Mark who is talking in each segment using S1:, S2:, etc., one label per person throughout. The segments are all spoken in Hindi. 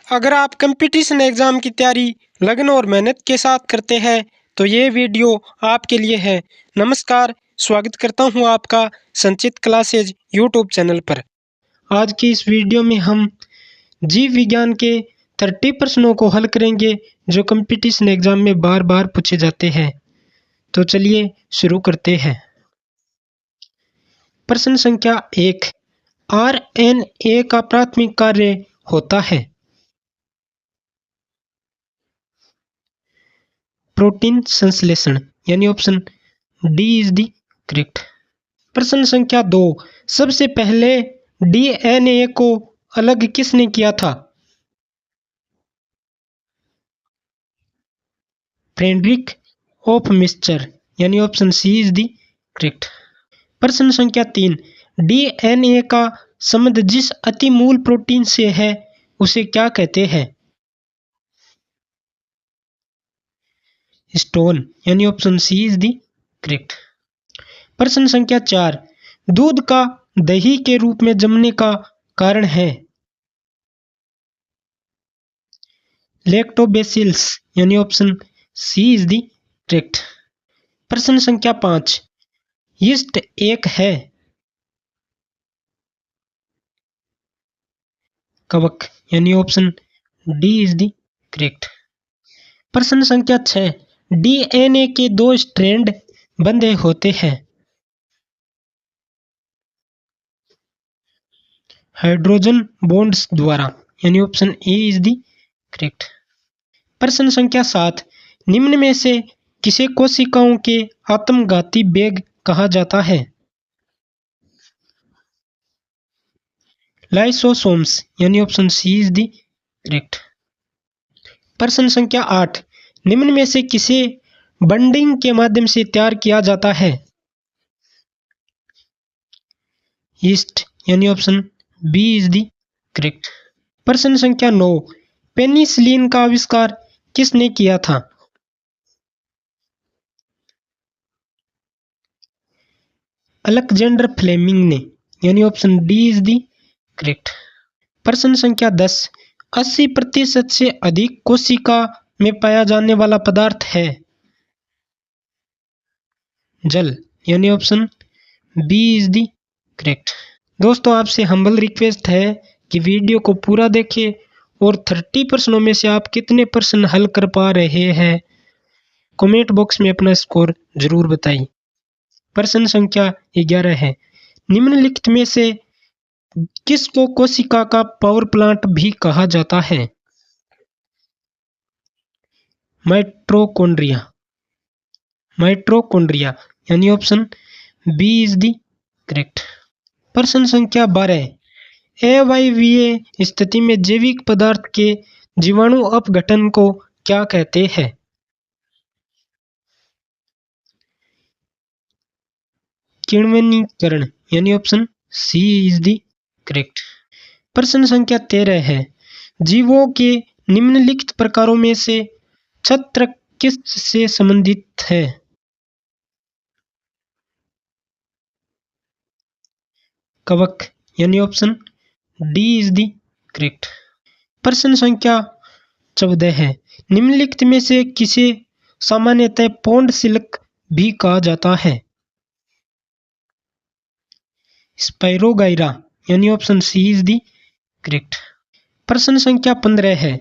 S1: अगर आप कंपटीशन एग्ज़ाम की तैयारी लगन और मेहनत के साथ करते हैं तो ये वीडियो आपके लिए है। नमस्कार, स्वागत करता हूँ आपका संचित क्लासेज यूट्यूब चैनल पर। आज की इस वीडियो में हम जीव विज्ञान के 30 प्रश्नों को हल करेंगे जो कंपटीशन एग्ज़ाम में बार बार पूछे जाते हैं। तो चलिए शुरू करते हैं। प्रश्न संख्या 1, RNA का प्राथमिक कार्य होता है। प्रोटीन संश्लेषण, यानी option D is the correct. प्रश्न संख्या 2, सबसे पहले डीएनए को अलग किसने किया था? फ्रेडरिक ऑफ मिस्चर, यानी option C is the correct. प्रश्न संख्या 3, डीएनए का संबंध जिस अति मूल प्रोटीन से है उसे क्या कहते हैं? स्टोन, यानी option C is the correct. प्रश्न संख्या 4, दूध का दही के रूप में जमने का कारण है? लैक्टोबैसिलस, यानी option C is the correct. प्रश्न संख्या 5, यीस्ट एक है? कवक, यानी option D is the correct. प्रश्न संख्या 6, डीएनए के 2 स्ट्रैंड बंधे होते हैं। हाइड्रोजन बॉन्ड्स द्वारा, यानी option A is the correct. प्रश्न संख्या 7, निम्न में से किसे कोशिकाओं के आत्मघाती बैग कहा जाता है? लाइसोसोम्स, यानी option C is the correct. प्रश्न संख्या 8, निम्न में से किसे बंडिंग के माध्यम से तैयार किया जाता है? यीस्ट, यानी option B is the correct. प्रश्न संख्या 9, पेनिसिलिन का आविष्कार किसने किया था? अलेक्जेंडर फ्लेमिंग ने, यानी option D is the correct. प्रश्न संख्या 10, 80% से अधिक कोशिका में पाया जाने वाला पदार्थ है? जल, यानी option B is the correct. दोस्तों, आपसे हम्बल रिक्वेस्ट है कि वीडियो को पूरा देखें और 30 प्रश्नों में से आप कितने प्रश्न हल कर पा रहे हैं कमेंट बॉक्स में अपना स्कोर जरूर बताइए। प्रश्न संख्या 11 है, निम्नलिखित में से किसको कोशिका का पावर प्लांट भी कहा जाता है? माइटोकॉन्ड्रिया, यानी option B is the correct. प्रश्न संख्या 12, अवायवीय स्थिति में जैविक पदार्थ के जीवाणु अपघटन को क्या कहते हैं? किण्वनीकरण, यानी option C is the correct. प्रश्न संख्या 13 है, जीवों के निम्नलिखित प्रकारों में से छत्र किस से संबंधित है? कवक, यानी option D is the correct. प्रश्न संख्या 14 है, निम्नलिखित में से किसे सामान्यतः पौंड सिल्क भी कहा जाता है? स्पाइरोगाइरा, यानी option C is the correct. प्रश्न संख्या 15 है,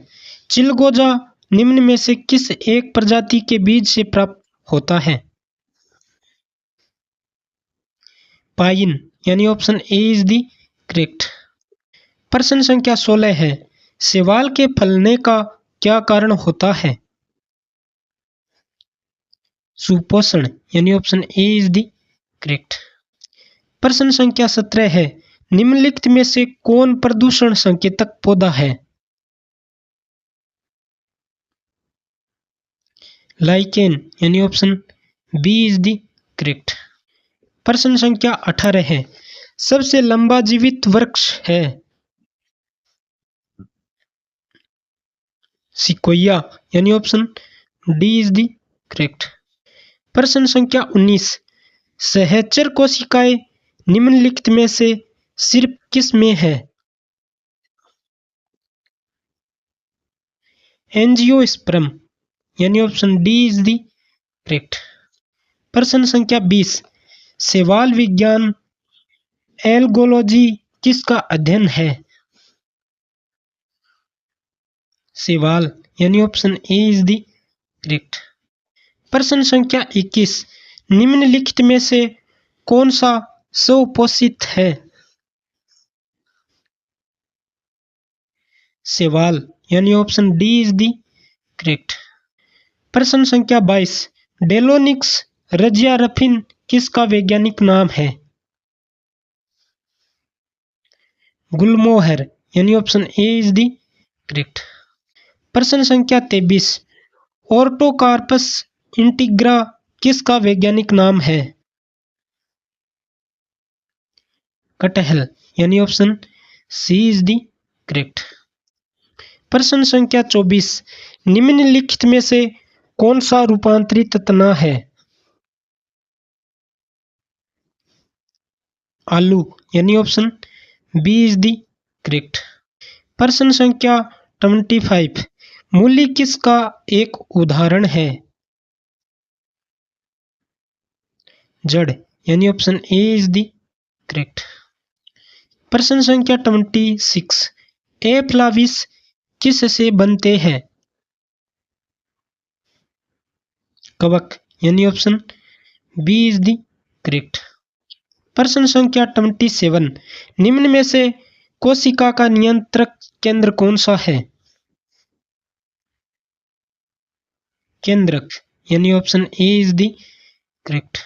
S1: चिलगोजा निम्न में से किस एक प्रजाति के बीज से प्राप्त होता है? पाइन, यानी option A is the correct. प्रश्न संख्या 16 है, शैवाल के फैलने का क्या कारण होता है? सुपोषण, यानी option A is the correct. प्रश्न संख्या 17 है, निम्नलिखित में से कौन प्रदूषण संकेतक पौधा है? लाइकेन, यानी option B is the correct. प्रश्न संख्या 18 है, सबसे लंबा जीवित वृक्ष है? सिकोया, यानी option D is the correct. प्रश्न संख्या 19, सहचर कोशिकाएं निम्नलिखित में से सिर्फ किस में है? एंजियोस्पर्म यानी option D is the correct. प्रश्न संख्या 20, शैवाल विज्ञान एल्गोलॉजी किसका अध्ययन है? शैवाल यानी option A is the correct. प्रश्न संख्या 21, निम्नलिखित में से कौन सा स्वपोषित है? शैवाल यानी option D is the correct. प्रश्न संख्या 22, डेलोनिक्स रजियारफिन किसका वैज्ञानिक नाम है? गुलमोहर यानी option A is the correct. प्रश्न संख्या 23, ऑर्टोकार्पस इंटीग्रा किसका वैज्ञानिक नाम है? कटहल यानी option C is the correct. प्रश्न संख्या 24, निम्नलिखित में से कौन सा रूपांतरित तना है? आलू यानी option B is the correct. प्रश्न संख्या 25, मूली किसका एक उदाहरण है? जड़ यानी option A is the correct. प्रश्न संख्या 26, ए फ्लाविस किस से बनते हैं? कवक यानी option B is the correct. प्रश्न संख्या 27, निम्न में से कोशिका का नियंत्रक केंद्र कौन सा है? केंद्रक यानी option A is the correct.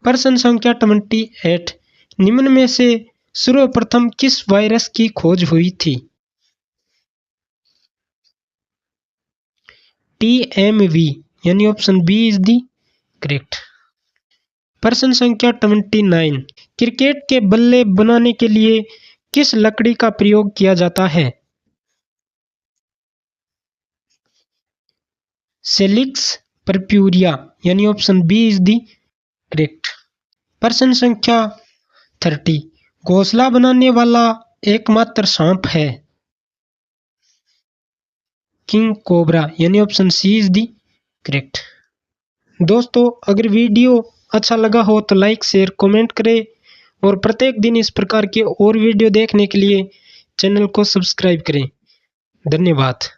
S1: प्रश्न संख्या 28, निम्न में से सर्वप्रथम किस वायरस की खोज हुई थी? TMV यानी option B is the correct. प्रश्न संख्या 29, क्रिकेट के बल्ले बनाने के लिए किस लकड़ी का प्रयोग किया जाता है? सेलिक्स परप्यूरिया यानी option B is the correct. प्रश्न संख्या 30, घोंसला बनाने वाला एकमात्र सांप है? किंग कोबरा यानी option C is the correct. दोस्तों, अगर वीडियो अच्छा लगा हो तो लाइक शेयर कमेंट करें और प्रत्येक दिन इस प्रकार के और वीडियो देखने के लिए चैनल को सब्सक्राइब करें। धन्यवाद।